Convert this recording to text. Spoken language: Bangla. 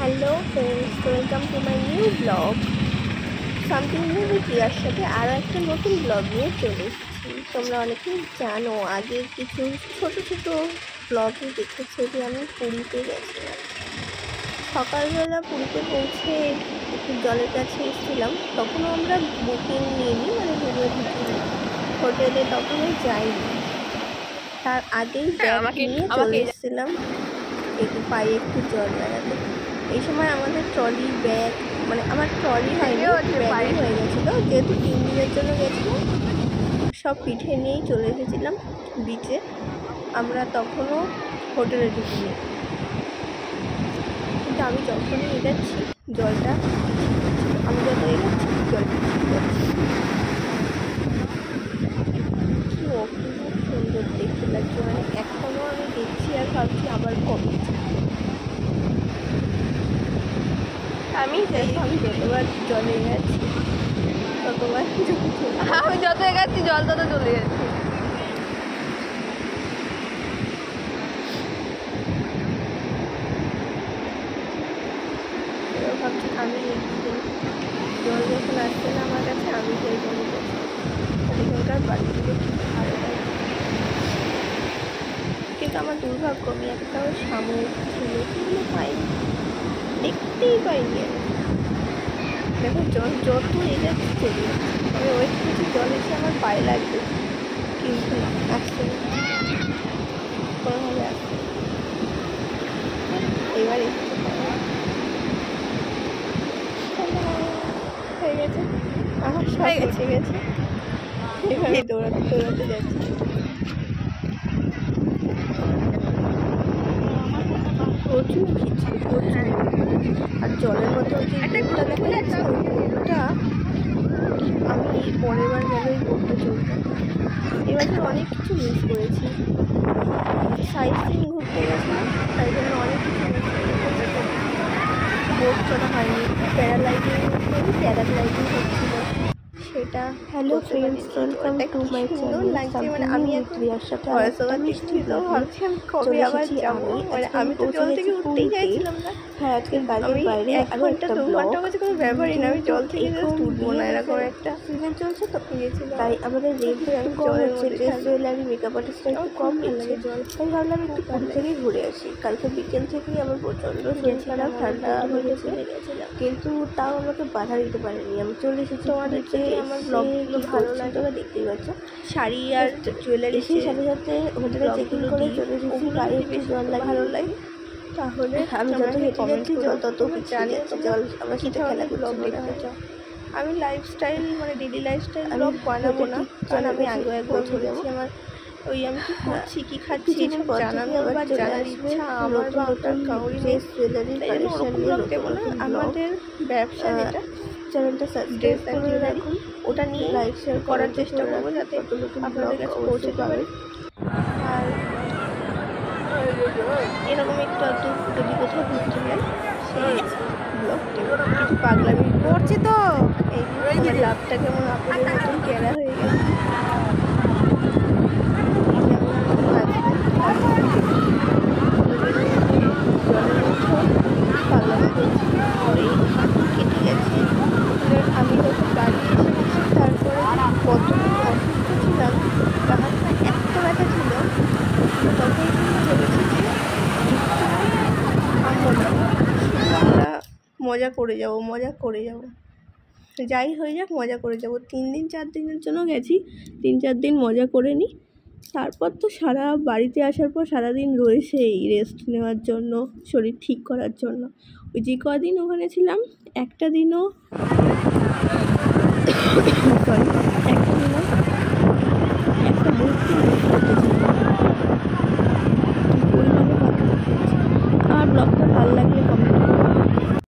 Hello friends, welcome to my new blog. Something new with রিয়ার সাথে আরও একটা নতুন ব্লগ নিয়ে চলে এসেছি। তোমরা অনেকেই জানো, আগে কিছু ছোট ছোট ব্লগে দেখেছো যে আমি পুরীতে গেছিলাম। সকালবেলা পুরীতে পৌঁছে একটু জলের কাছে এসেছিলাম। তখনও আমরা বুকিং নিইনি, মানে রুমে ঢুকিনি, হোটেলে তখনও যাইনি। তার আগেই ব্যাগ নিয়ে চলে এসেছিলাম একটু পায়ে একটু জল লাগাতে। এই সময় আমাদের ট্রলি ব্যাগ, মানে আমার ট্রলি হয়নি, ব্যাগই হয়ে গেছিলো, যেহেতু 3 দিনের জন্য গেছিলাম। সব পিঠে নিয়েই চলে এসেছিলাম বিচে। আমরা তখনও হোটেলে ঢুকিনি, কিন্তু আমি যখনই এগাচ্ছি জলটা, আমি যত এগাচ্ছি জলটা যাচ্ছি। কি অপূর্ব সুন্দর দেখতে লাগছে, মানে এখনও আমি দেখছি আর ভাবছি আবার কবে। আমি যতবার জলে গেছি ততবার আমি যত এগাচ্ছি জল তত চলে যাচ্ছে। এবার ভাবছি আমি জল যখন আসছে না আমার কাছে, আমি সেই জলে গেছি। এখানকার বাড়িগুলো খুব ভালো লাগে, কিন্তু আমার দুর্ভাগ্য আমি একটাও শামুক ছিল পাইনি, দেখতেই পাইনি আমি। দেখো জল যত এগেছে চলে যাচ্ছে, আমি ওয়েট করছি জল এসে আমার পায়ে লাগবে, কিন্তু না, আসছে না, কোনোভাবে আসছে। এবার একটু হয়ে গেছে, আমার সব এসে গেছে। এবারে দৌড়াতে দৌড়াতে যাচ্ছি। প্রচুর ভিজছে, প্রচুর। আর জলের মধ্যে যে বোটটা দেখা যাচ্ছে, ওই বোটটা আমি পরের বার গেলে ওই বোটটা চলবে। এবার অনেক কিছু মিস করেছি, সাইট সিন ঘুরতে গেছিলাম, তাই জন্য অনেক কিছু মিস করেছি। বোট চলা হয়নি, প্যারাগ্লাইডিং হচ্ছিল সেটা। Hello friends, welcome to my channel. লাগছে, মানে আমি রিয়ার সাথে ভাবছি আমি কবে আবার যাবো। মানে আমি তো জল থেকে উঠতেই চাইছিলাম না। হ্যাঁ, আজকে বাড়ির বাইরে 1 ঘন্টা 2 ঘন্টা হচ্ছে কোনো ব্যাপারই না, আমি জল থেকে জাস্ট উঠবো না, এরকম একটা সিজন চলছে তো গিয়েছিলাম। তাই আমাদের রেঞ্জ একটু কম হচ্ছে, ড্রেস জুয়েলারি মেকআপ আর্টিস্টটা একটু কম লাগে জল। তাই ভাবলাম একটু পুরী থেকেই ঘুরে আসি। কালকে বিকেল থেকেই আমার প্রচণ্ড শরীর খারাপ, ঠান্ডা হয়ে গেছিলাম, কিন্তু তাও আমাকে বাধা দিতে পারেনি। আমি চলে এসেছি। তোমাদেরকে আমার ব্লগগুলো ভালো লাগে, তোমরা দেখতেই পাচ্ছ। শাড়ি আর জুয়েলারি সেই সাথে সাথে হোটেলে চেকিং করে চলে এসেছি। গায়ে একটু জল লাগে, ভালো লাগে। তাহলে আমি যত হেঁটে যাচ্ছি জল তত জানি জল আমার সাথে খেলা ব্লগ দেখতে। আমি লাইফস্টাইল, মানে ডেলি লাইফস্টাইল ব্লগ বানাবো না, কারণ আমি আগে একবার ধরেছি আমার ওই আমি কি করছি কি খাচ্ছি এসব জানানো বা জানার ইচ্ছা আমার বা আপনার কাউরি নেই। ওরকম ব্লগ দেবো না, আমাদের ব্যবসা যেটা চ্যানেলটা সাবস্ক্রাইব করে রাখুন, ওটা নিয়ে লাইক শেয়ার করার চেষ্টা করবো যাতে আপনাদের কাছে পৌঁছে পাবে। আর এরকম একটু যদি কোথাও ঘুরতে যাই সেই ব্লগ কিছু পাগলামি করছি তো। এই লাভটা কেমন আপনাদের মতন কেরা হয়ে গেছে। কেটে গেছে। আমি যখন বাড়ি এসে গেছি, তারপরে কতদিন অসুস্থ ছিলাম, হাতটা এত ব্যথা ছিল, তখন ভেবেছি যে আমরা মজা করে যাব, যাই হয়ে যাক মজা করে যাব। 3 দিন 4 দিনের জন্য গেছি, 3-4 দিন মজা করে নিই। তারপর তো বাড়িতে আসার পর সারাদিন রয়েছে এই রেস্ট নেওয়ার জন্য, শরীর ঠিক করার জন্য। ওই যে কদিন ওখানে ছিলাম, একটা দিনও একটা মুহূর্ত মিস করতে